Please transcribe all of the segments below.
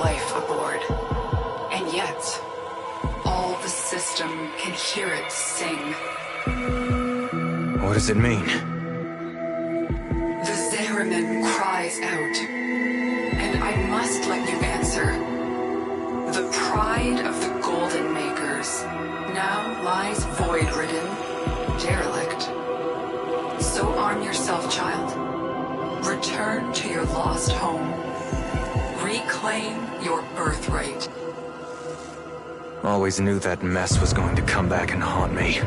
life aboard. And yet, all the system can hear it sing. What does it mean? The Zariman cries out, and I must let you answer. The pride of the Golden Makers now lies void-ridden, derelict. So arm yourself, child. Return to your lost home. Reclaim your birthright. Always knew that mess was going to come back and haunt me.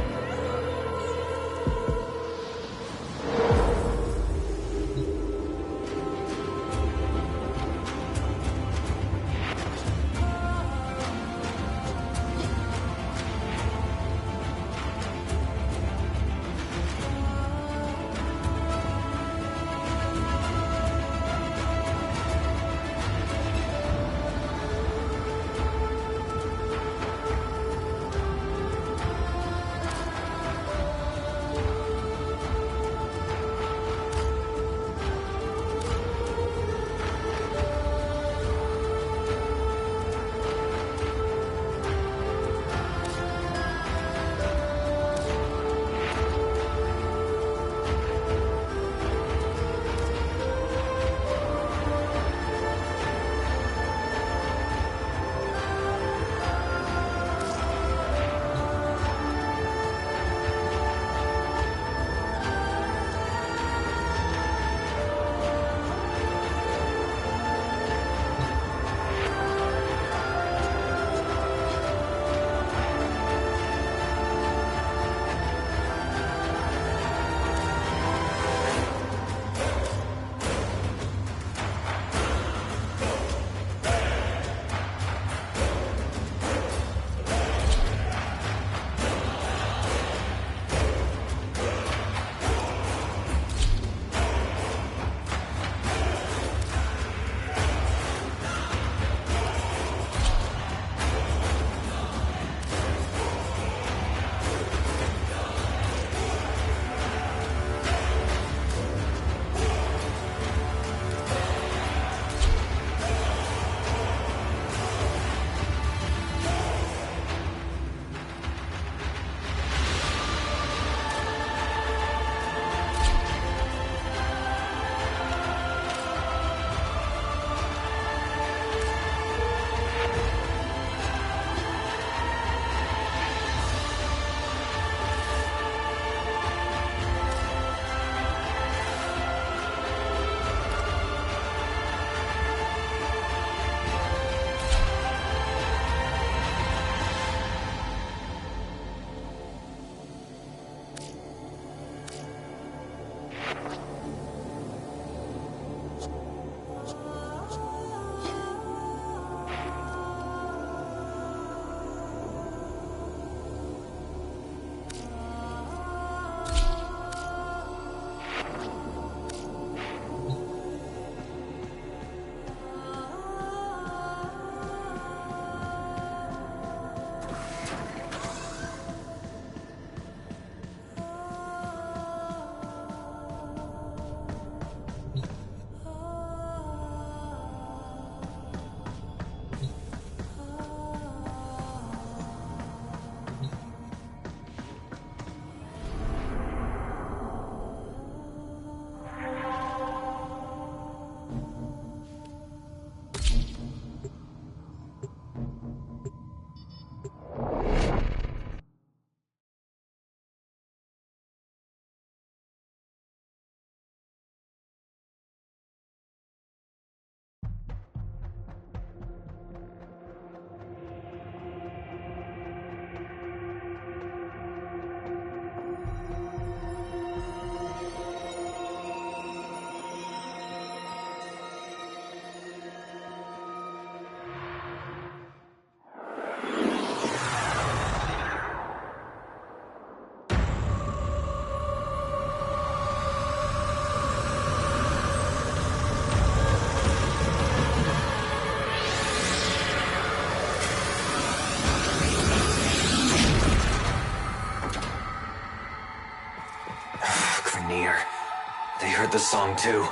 They heard the song too.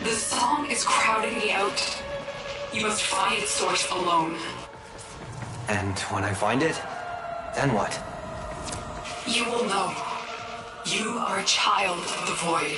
The song is crowding me out. You must find its source alone. And when I find it, then what? You will know. You are a child of the Void.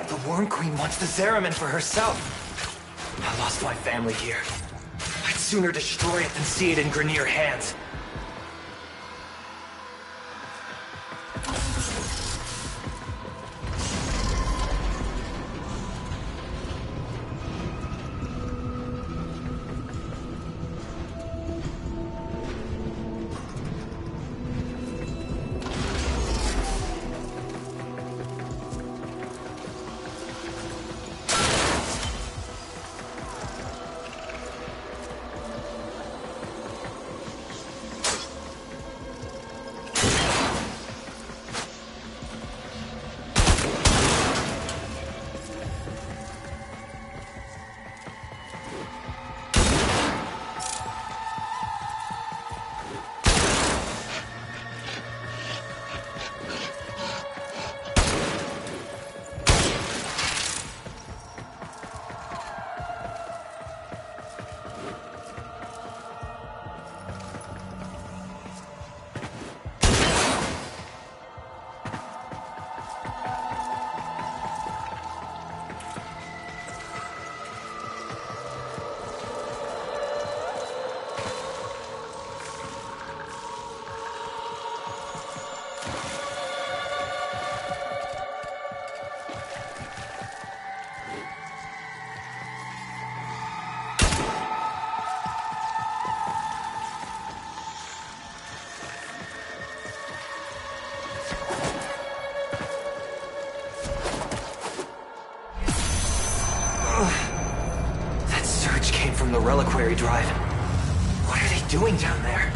The Worm Queen wants the Zariman for herself. I lost my family here. I'd sooner destroy it than see it in Grineer hands. the reliquary drive. What are they doing down there?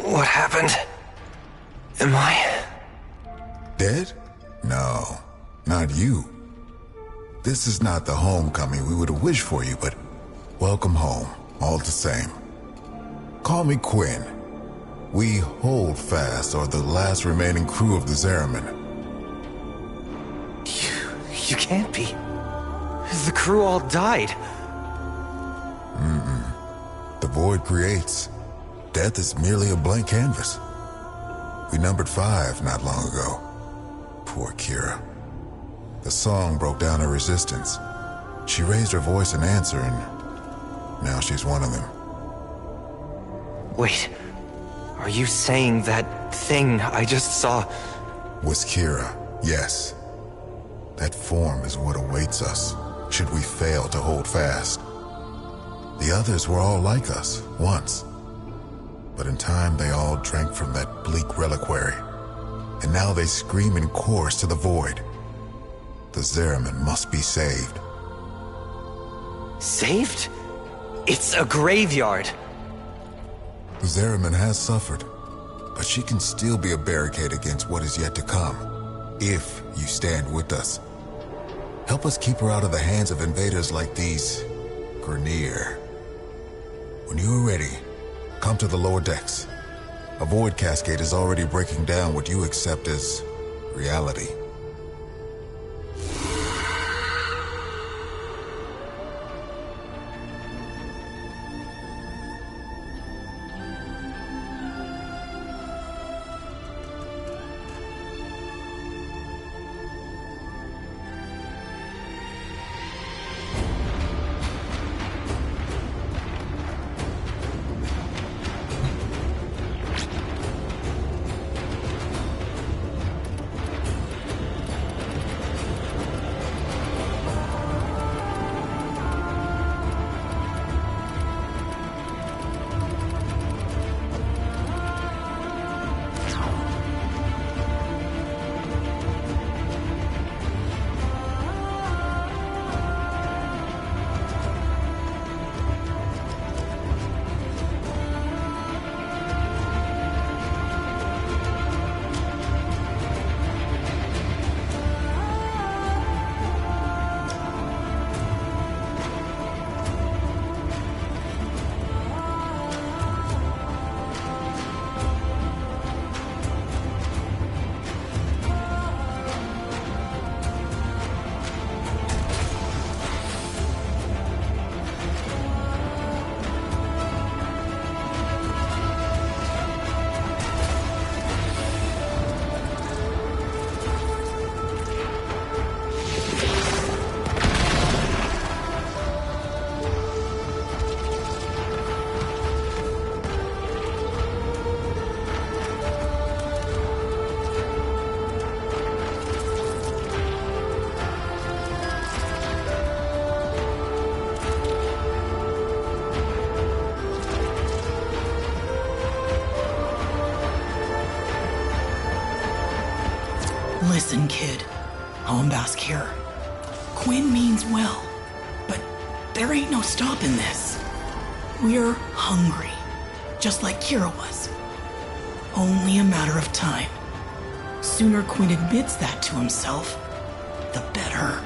What happened? Am I... dead? No, not you. This is not the homecoming we would have wished for you, but welcome home, all the same. Call me Quinn. We Holdfasts are the last remaining crew of the Zariman. You can't be. The crew all died. The Void creates. Death is merely a blank canvas. We numbered 5 not long ago. Poor Kira. The song broke down her resistance. She raised her voice in answer, and now she's one of them. Wait, are you saying that thing I just saw... Was Kira, yes. That form is what awaits us, should we fail to hold fast. The others were all like us, once. But in time, they all drank from that bleak reliquary. And now they scream in chorus to the Void. The Zariman must be saved. Saved? It's a graveyard. The Zariman has suffered, but she can still be a barricade against what is yet to come, if you stand with us. Help us keep her out of the hands of invaders like these Grineer. When you are ready, come to the lower decks. A void cascade is already breaking down what you accept as reality. Listen, kid. Hombask here. Quinn means well, but there ain't no stopping this. We're hungry, just like Kira was. Only a matter of time. Sooner Quinn admits that to himself, the better.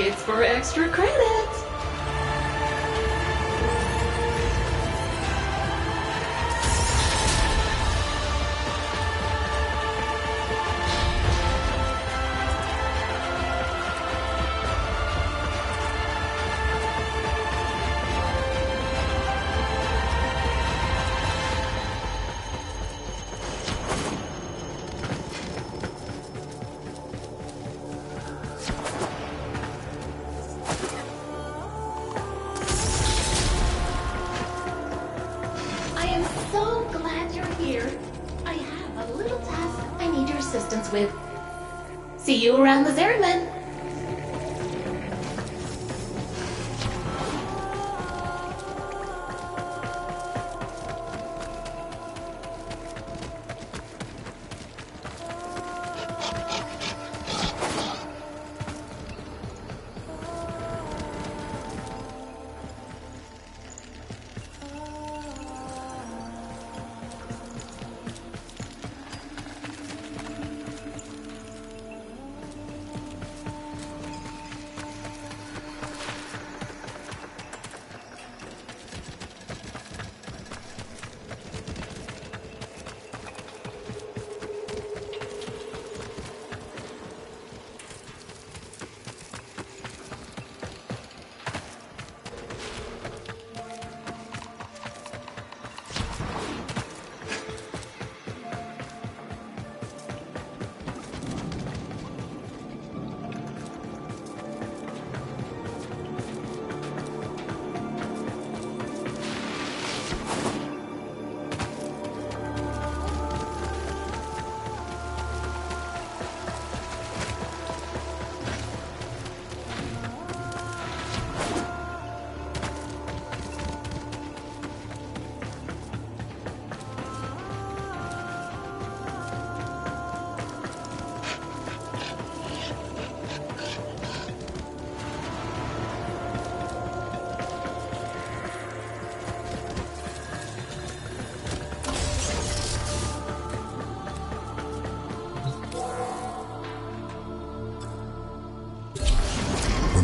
It's for extra credit. With. See you around the Zariman.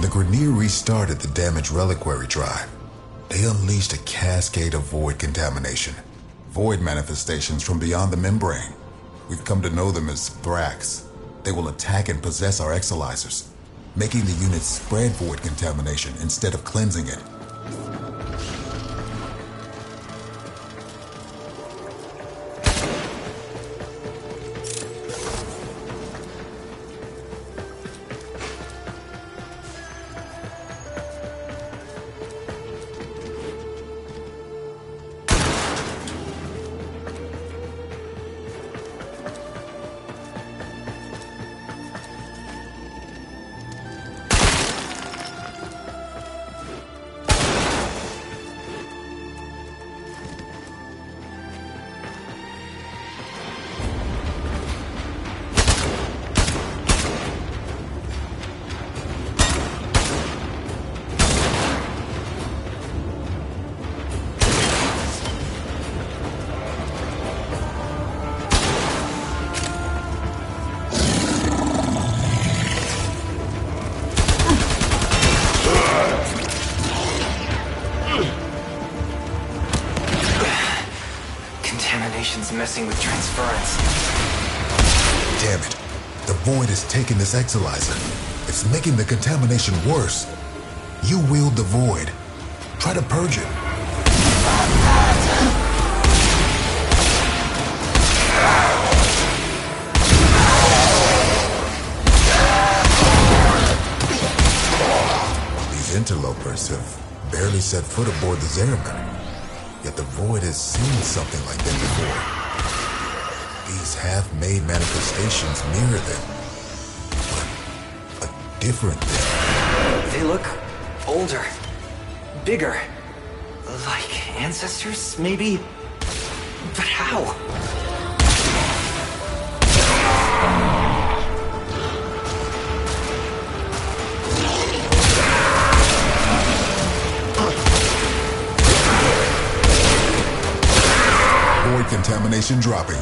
The Grineer restarted the damaged reliquary drive. They unleashed a cascade of void contamination. Void manifestations from beyond the membrane. We've come to know them as Thrax. They will attack and possess our exolizers, making the unit spread void contamination instead of cleansing it. Messing with transference. Damn it. The Void is taking this exolizer. It's making the contamination worse. You wield the Void. Try to purge it. These interlopers have barely set foot aboard the Zariman. Yet the Void has seen something like them before. These half-made manifestations mirror them, but a different them. They look older, bigger, like ancestors, maybe? But how? Void contamination dropping.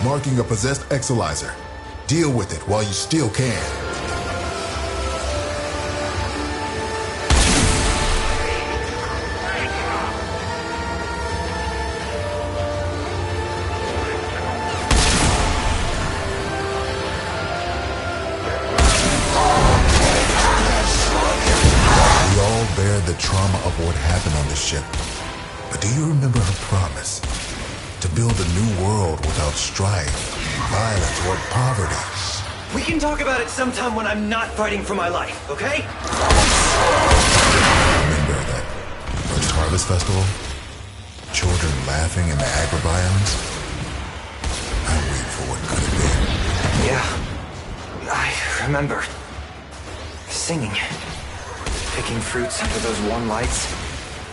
marking a possessed Exalizer. Deal with it while you still can. We all bear the trauma of what happened on the ship. But do you remember her promise? To build a new world without strife, violence, or poverty. We can talk about it sometime when I'm not fighting for my life, okay? Remember that first Harvest Festival? Children laughing in the agrobiomes? I wait for what could have been. Yeah, I remember. Singing. Picking fruits under those warm lights.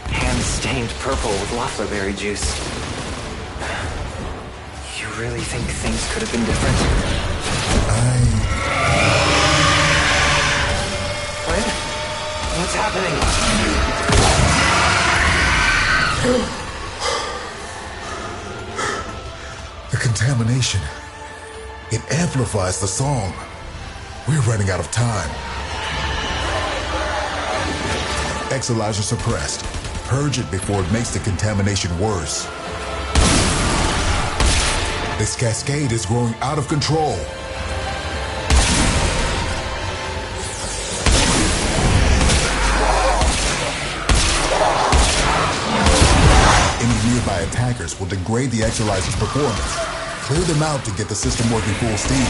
Hands stained purple with loefflerberry juice. You really think things could have been different? Quinn? What's happening? The contamination. It amplifies the song. We're running out of time. Exalizer suppressed. Purge it before it makes the contamination worse. This cascade is growing out of control. Any nearby attackers will degrade the Exalizer's performance. Clear them out to get the system working full steam.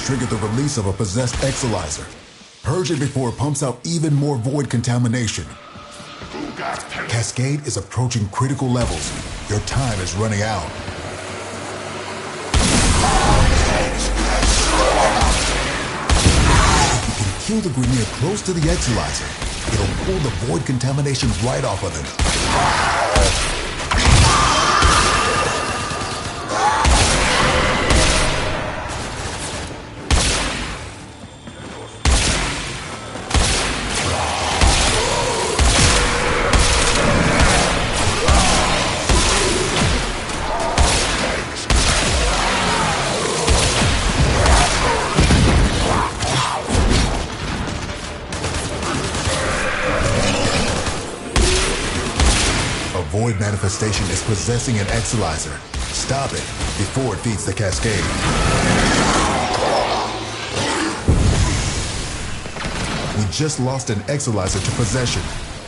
Triggered the release of a possessed Exalizer. Purge it before it pumps out even more void contamination. Cascade is approaching critical levels. Your time is running out. If you can kill the Grineer close to the Exalizer, it'll pull the void contamination right off of them. Void manifestation is possessing an Exalizer. Stop it before it feeds the Cascade. We just lost an Exalizer to possession.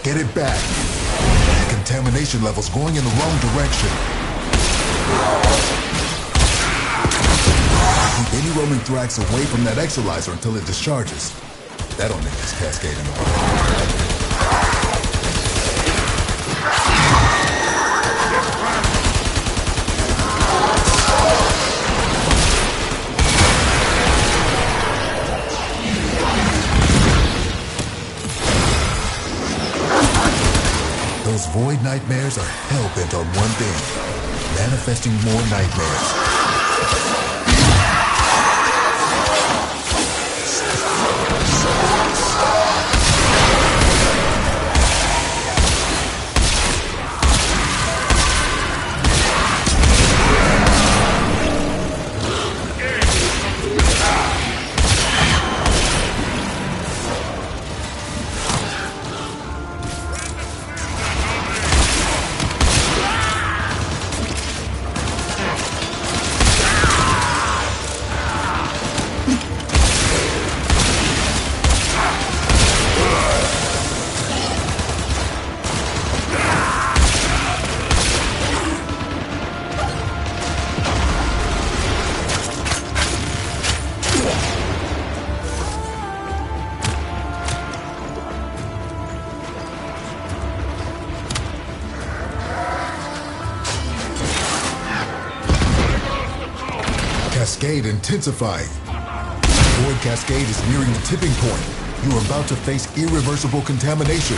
Get it back. The contamination level's going in the wrong direction. Keep any roaming Thrax away from that Exalizer until it discharges. That'll make this Cascade in the world. Those void nightmares are hell-bent on one thing: manifesting more nightmares. Cascade intensifying. Void Cascade is nearing the tipping point. You are about to face irreversible contamination.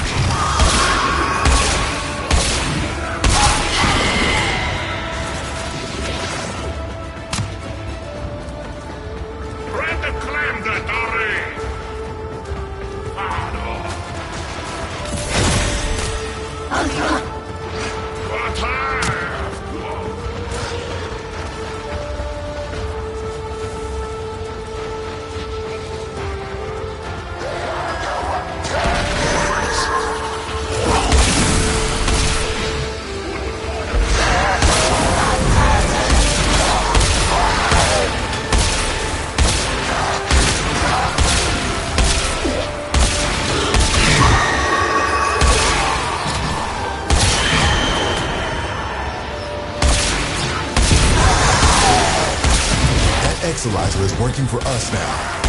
Exalizer is working for us now.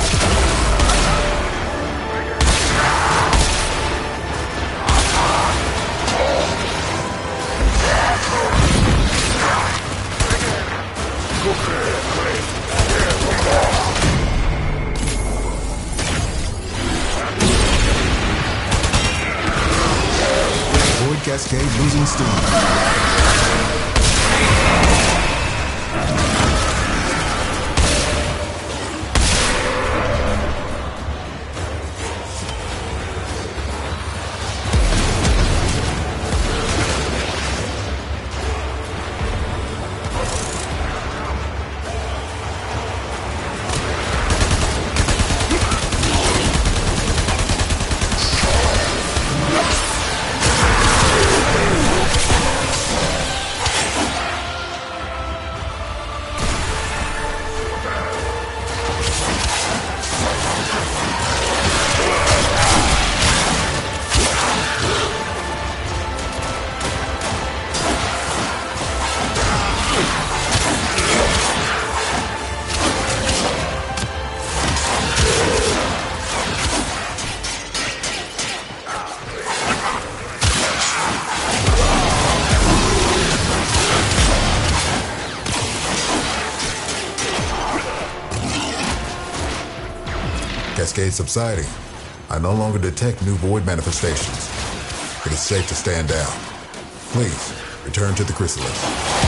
Void Cascade losing steam. Cascade subsiding. I no longer detect new void manifestations. It is safe to stand down. Please, return to the chrysalis.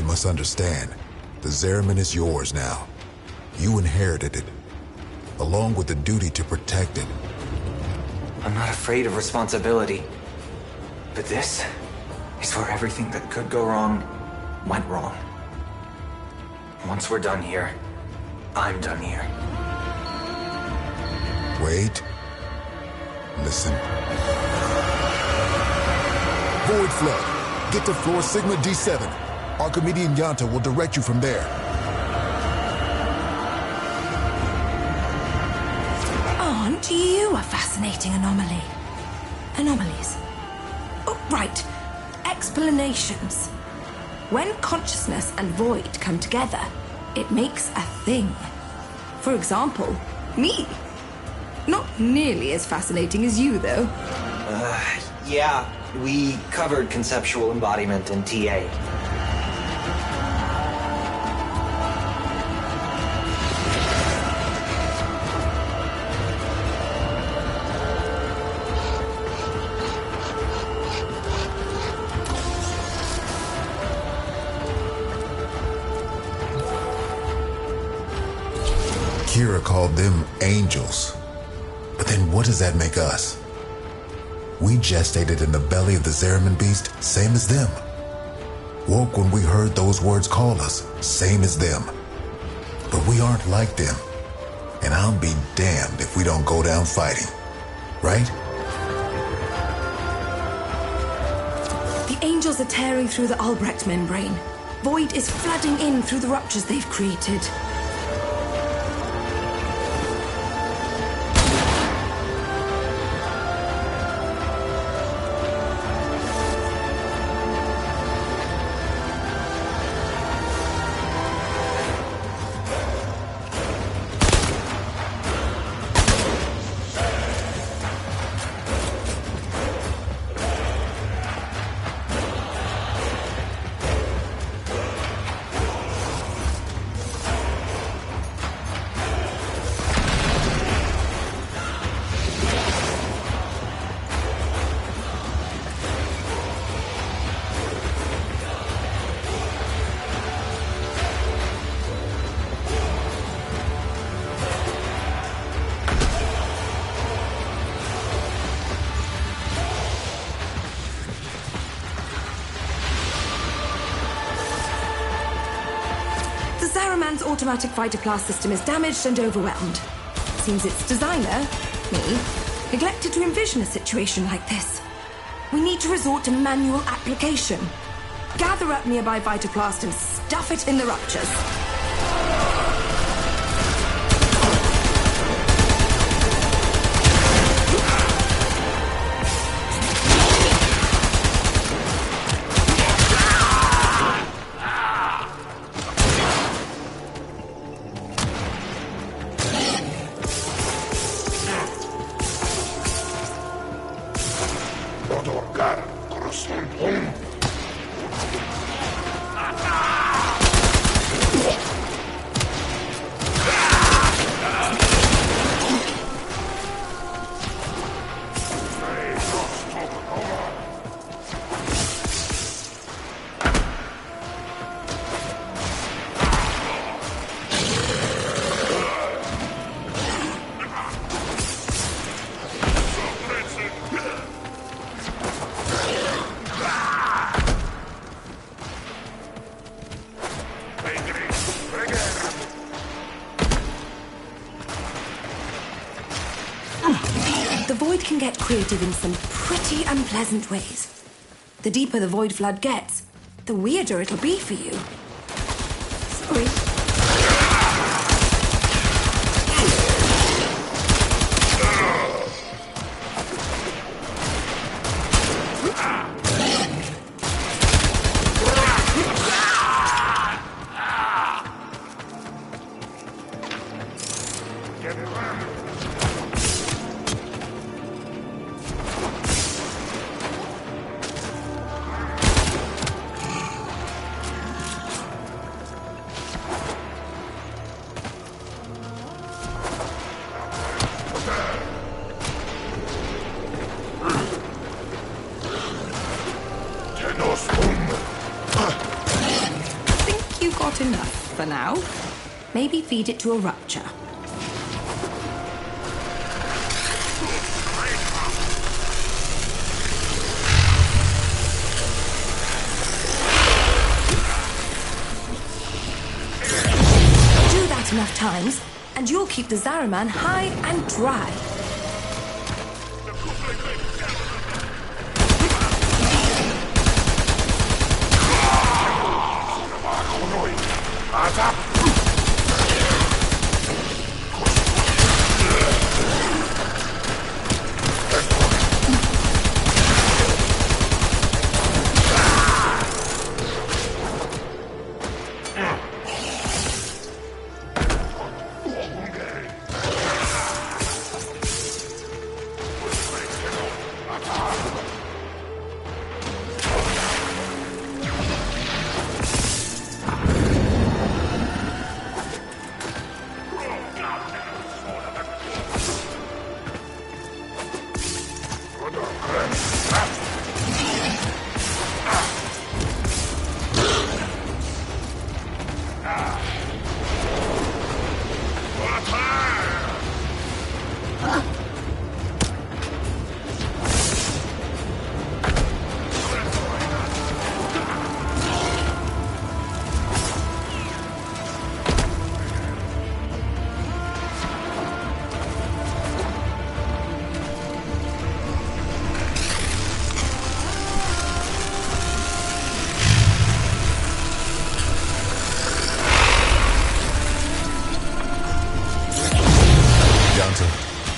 You must understand, the Zariman is yours now. You inherited it, along with the duty to protect it. I'm not afraid of responsibility. But this is where everything that could go wrong went wrong. Once we're done here, I'm done here. Wait. Listen. Void Flood. Get to floor Sigma D7. Archimedean Yanta will direct you from there. Aren't you a fascinating anomaly? Anomalies. Oh, right. Explanations. When consciousness and void come together, it makes a thing. For example, me. Not nearly as fascinating as you, though. Yeah, we covered conceptual embodiment in TA. Kira called them angels. But then what does that make us? We gestated in the belly of the Zariman beast, same as them. Woke when we heard those words call us, same as them. But we aren't like them. And I'll be damned if we don't go down fighting. Right? The angels are tearing through the Albrecht membrane. Void is flooding in through the ruptures they've created. Zariman's automatic fighter class system is damaged and overwhelmed. Seems its designer, me, neglected to envision a situation like this. We need to resort to manual application. Gather up nearby Vitoplast and stuff it in the ruptures. The Void can get creative in some pretty unpleasant ways. The deeper the Void flood gets, the weirder it'll be for you. Sorry. not enough for now. Maybe feed it to a rupture. Do that enough times, and you'll keep the Zariman high and dry.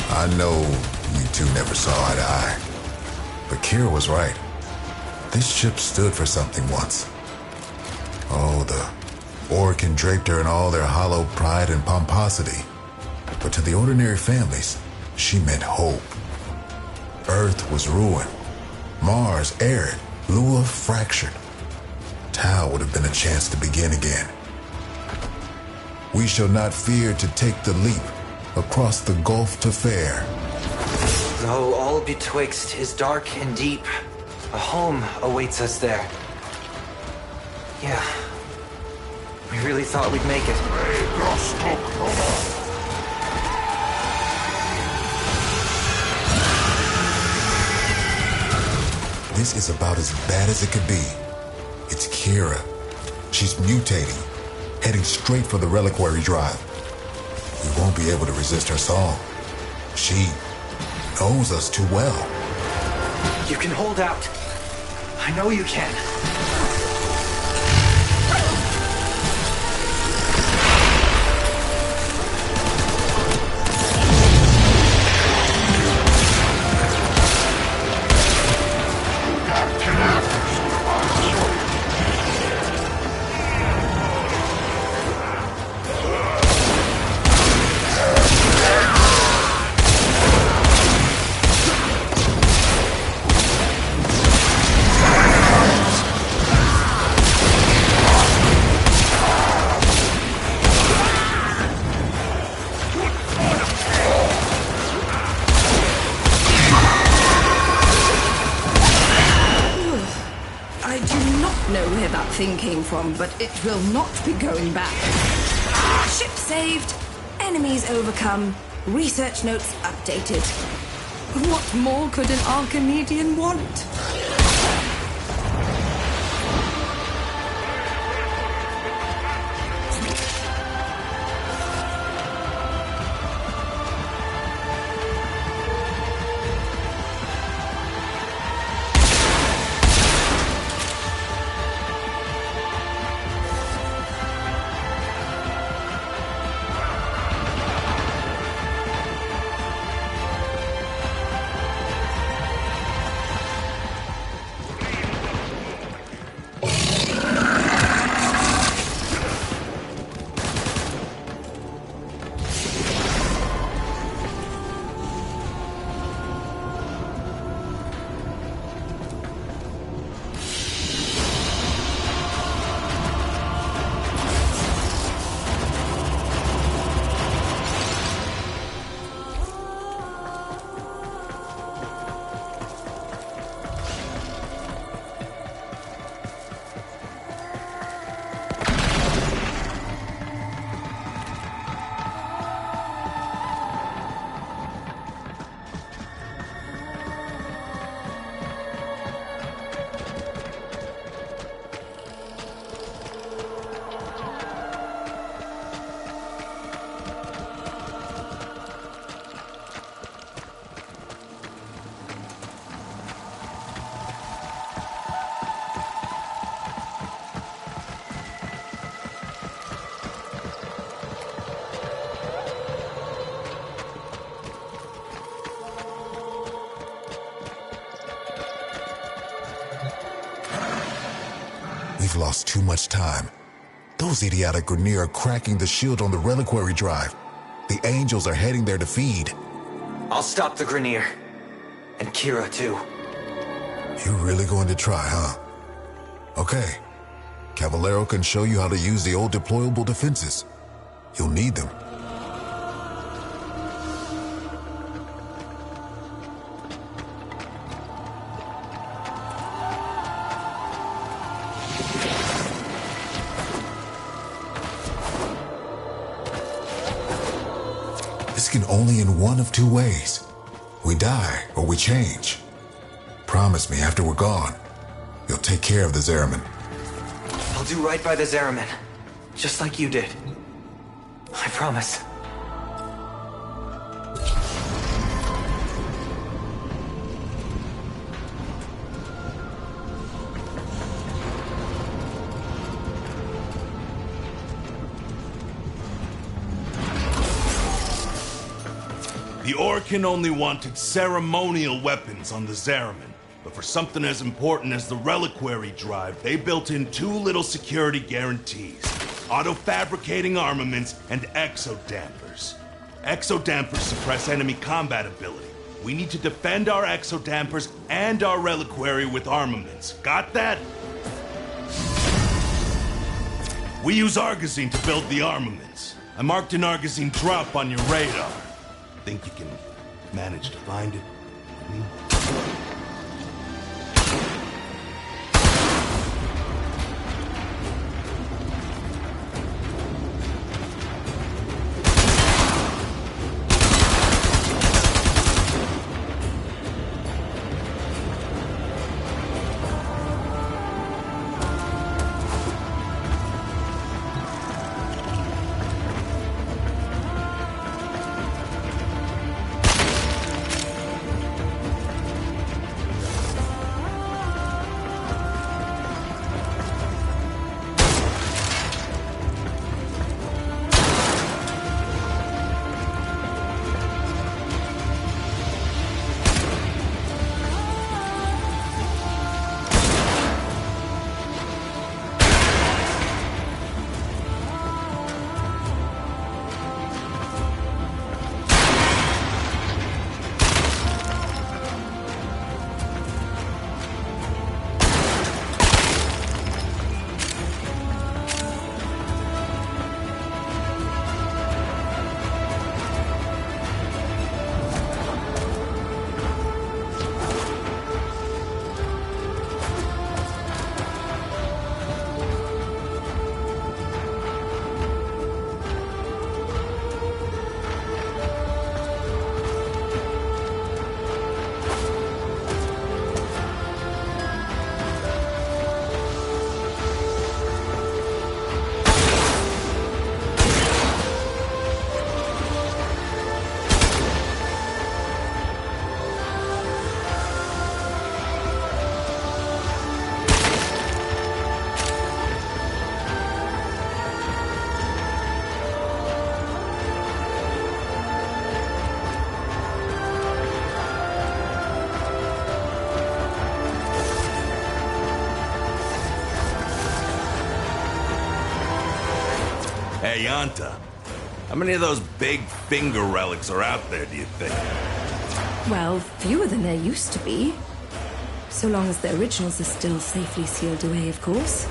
I know you two never saw eye to eye, but Kira was right. This ship stood for something once. Oh, the Orokin draped her in all their hollow pride and pomposity. But to the ordinary families, she meant hope. Earth was ruined, Mars arid, Lua fractured. Tau would have been a chance to begin again. We shall not fear to take the leap across the gulf to fair. Though all betwixt is dark and deep, a home awaits us there. Yeah, we really thought we'd make it. This is about as bad as it could be. It's Kira. She's mutating, heading straight for the reliquary drive. We won't be able to resist her song. She knows us too well. You can hold out. I know you can. Thing came from, but it will not be going back. Ship saved, enemies overcome, research notes updated. What more could an Archimedean want? We've lost too much time. Those idiotic Grineer are cracking the shield on the reliquary drive. The Angels are heading there to feed. I'll stop the Grineer. And Kira, too. You're really going to try, huh? Okay. Caballero can show you how to use the old deployable defenses. You'll need them. This can only end one of two ways. We die or we change. Promise me after we're gone, you'll take care of the Zariman. I'll do right by the Zariman. Just like you did. I promise. The Orcan only wanted ceremonial weapons on the Zariman, but for something as important as the reliquary drive, they built in two little security guarantees: auto-fabricating armaments and exodampers. Exodampers suppress enemy combat ability. We need to defend our exodampers and our reliquary with armaments. Got that? We use Argosine to build the armaments. I marked an Argosine drop on your radar. Think you can manage to find it? Hey, Yanta, how many of those big finger relics are out there, do you think? Well, fewer than there used to be. So long as the originals are still safely sealed away, of course.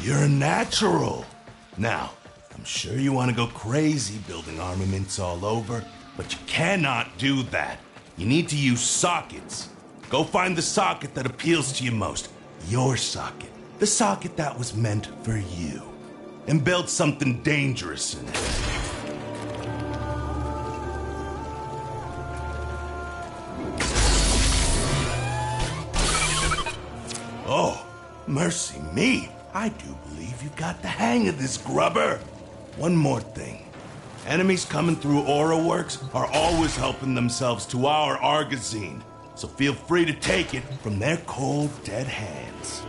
You're a natural. Now, I'm sure you want to go crazy building armaments all over, but you cannot do that. You need to use sockets. Go find the socket that appeals to you most. Your socket. The socket that was meant for you. And build something dangerous in it. Oh, mercy me. I do believe you've got the hang of this, grubber. One more thing. Enemies coming through Aura Works are always helping themselves to our Argazine, so feel free to take it from their cold, dead hands.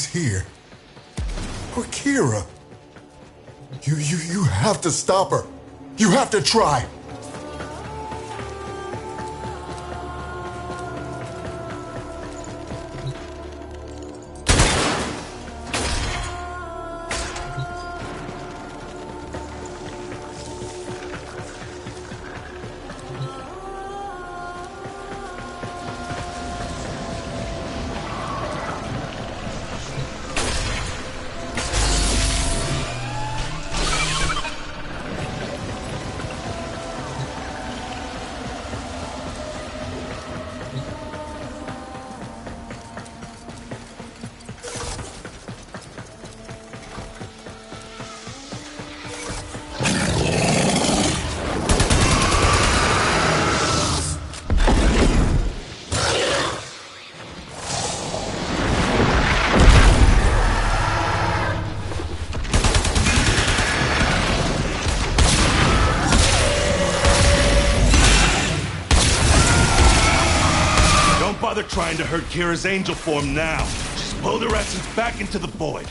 here. For Kira. You have to stop her. You have to try. Trying to hurt Kira's angel form now. Just pull her essence back into the void.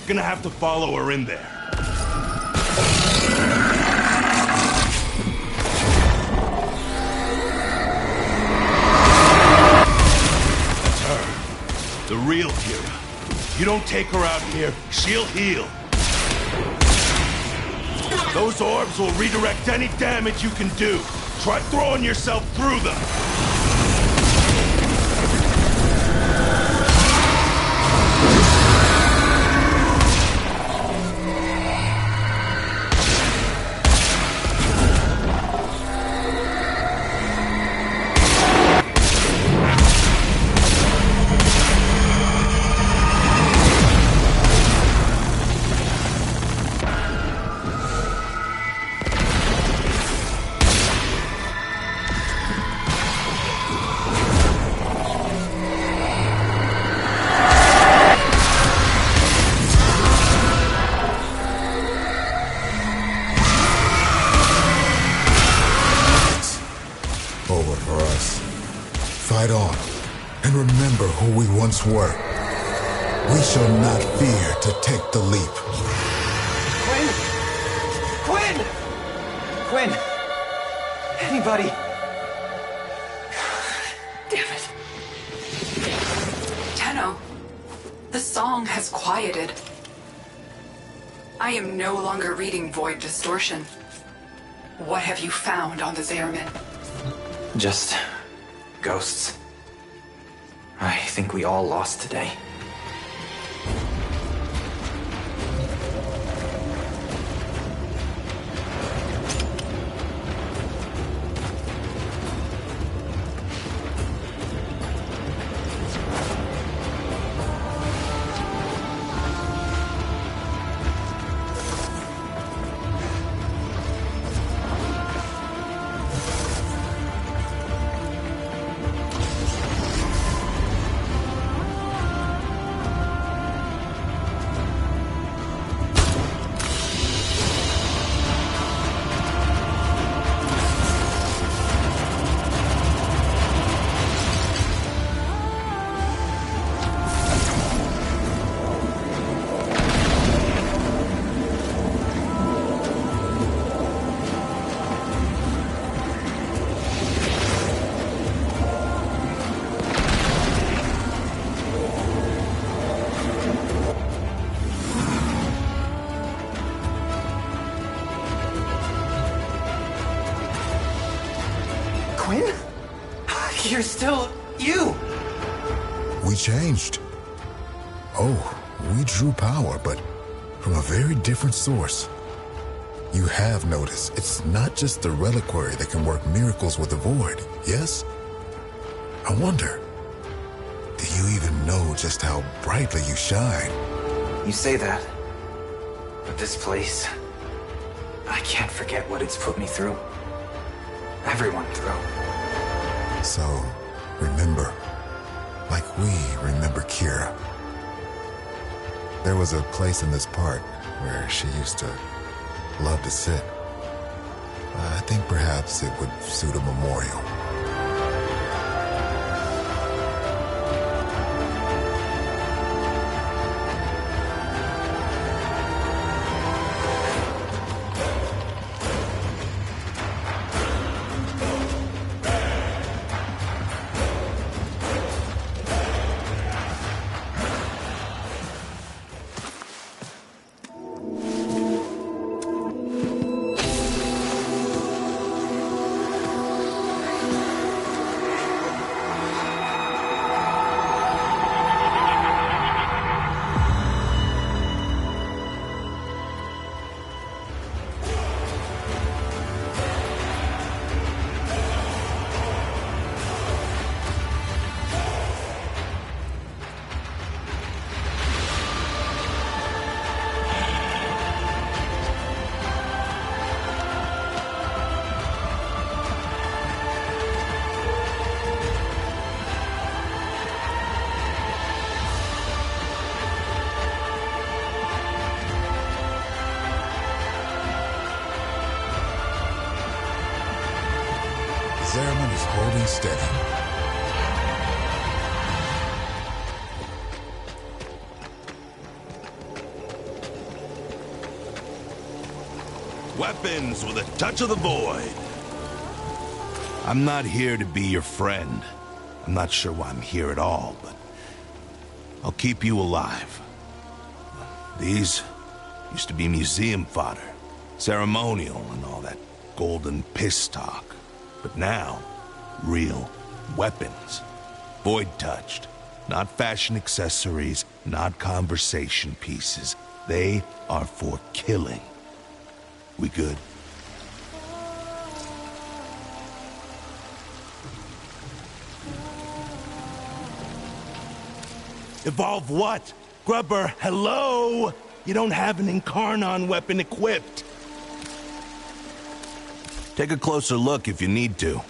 Gonna have to follow her in there. That's her. The real Kira. You don't take her out here, she'll heal. Those orbs will redirect any damage you can do. Try throwing yourself through them. Fight on, and remember who we once were. We shall not fear to take the leap. Quinn! Quinn! Quinn! Anybody! Damn it. Tenno, the song has quieted. I am no longer reading Void Distortion. What have you found on the Zariman? Just ghosts. I think we all lost today. Quinn? You're still you! We changed. Oh, we drew power, but from a very different source. You have noticed, it's not just the reliquary that can work miracles with the void, yes? I wonder, do you even know just how brightly you shine? You say that, but this place, I can't forget what it's put me through. Everyone through. So, remember, like we remember Kira. There was a place in this park where she used to love to sit. I think perhaps it would suit a memorial. just holding steady. Weapons with a touch of the void. I'm not here to be your friend. I'm not sure why I'm here at all, but I'll keep you alive. These used to be museum fodder, ceremonial and all that golden piss talk. But now, real weapons. Void-touched. Not fashion accessories, not conversation pieces. They are for killing. We good? Evolve what? Grubber, hello? You don't have an Incarnon weapon equipped. Take a closer look if you need to.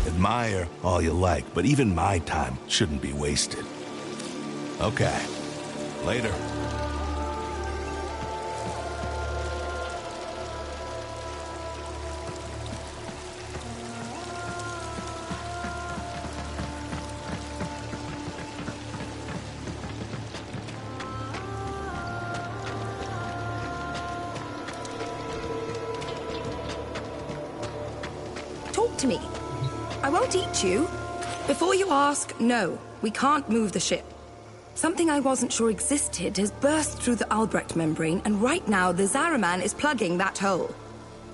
Admire all you like, but even my time shouldn't be wasted. Okay. Later. Talk to me. I won't eat you. Before you ask, no, we can't move the ship. Something I wasn't sure existed has burst through the Albrecht membrane, and right now the Zariman is plugging that hole.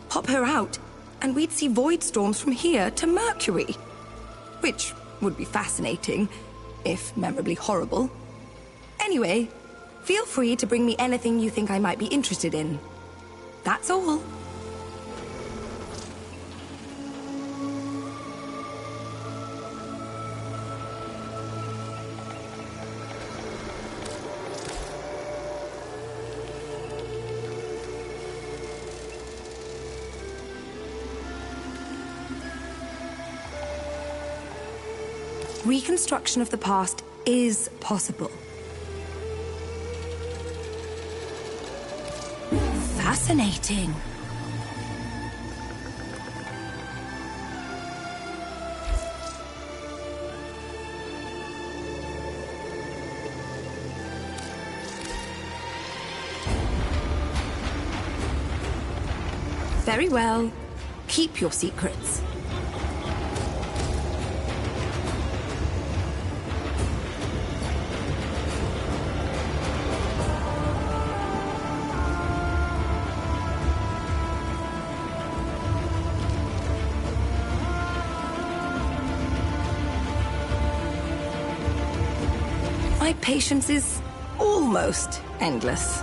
Pop her out, and we'd see void storms from here to Mercury. Which would be fascinating, if memorably horrible. Anyway, feel free to bring me anything you think I might be interested in. That's all. Reconstruction of the past is possible. Fascinating. Very well. Keep your secrets. My patience is almost endless.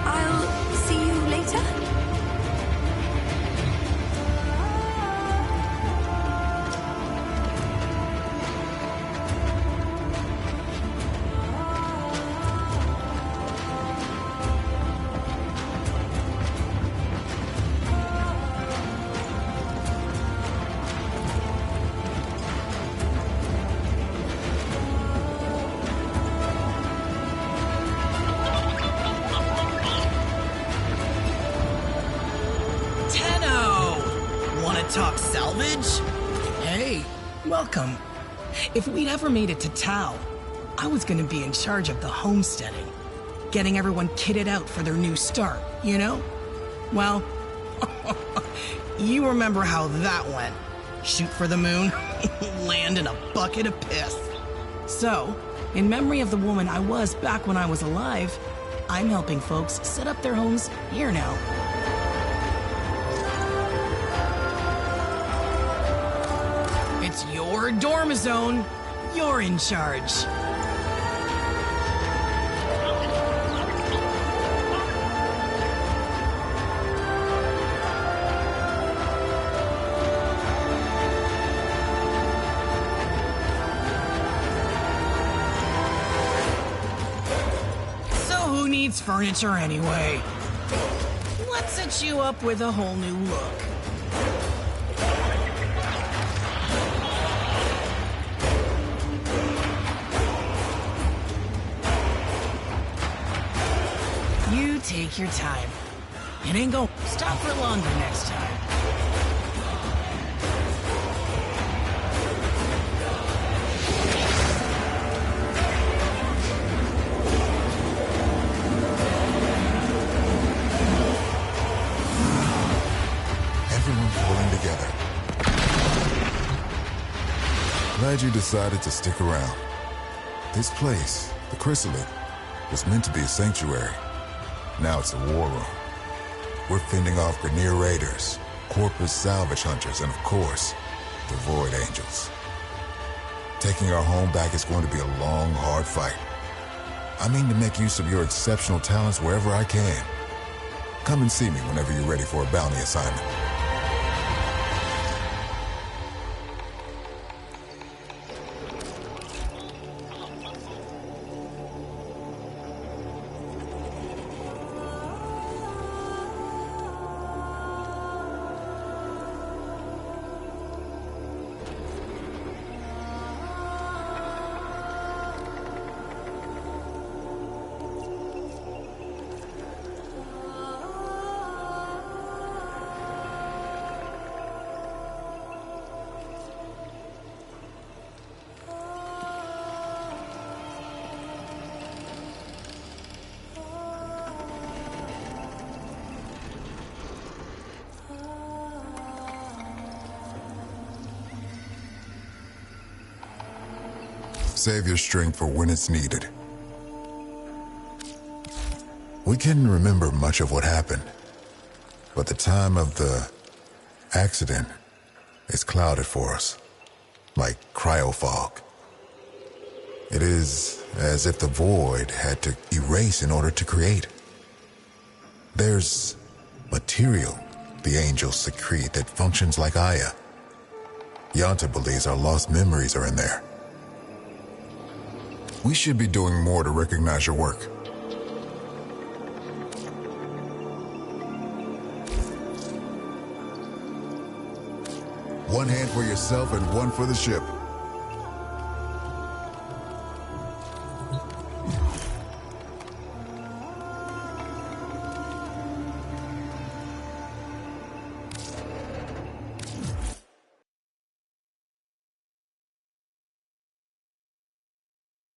I'll see you later. Talk salvage? Hey, welcome. If we'd ever made it to Tau, I was gonna be in charge of the homesteading. Getting everyone kitted out for their new start, you know? Well, you remember how that went. Shoot for the moon, land in a bucket of piss. So, in memory of the woman I was back when I was alive, I'm helping folks set up their homes here now. It's your Dormizone. You're in charge. needs furniture anyway? Let's set you up with a whole new look. You take your time. It ain't gonna stop for longer next time. Everyone pulling together. Glad you decided to stick around. This place, the Chrysalid, was meant to be a sanctuary. Now it's a war room. We're fending off Grineer raiders, Corpus salvage hunters, and of course, the Void Angels. Taking our home back is going to be a long, hard fight. I mean to make use of your exceptional talents wherever I can. Come and see me whenever you're ready for a bounty assignment. Save your strength for when it's needed. We can remember much of what happened, but the time of the accident is clouded for us, like cryofog. It is as if the Void had to erase in order to create. There's material the angels secrete that functions like Aya. Yanta believes our lost memories are in there. We should be doing more to recognize your work. One hand for yourself and one for the ship.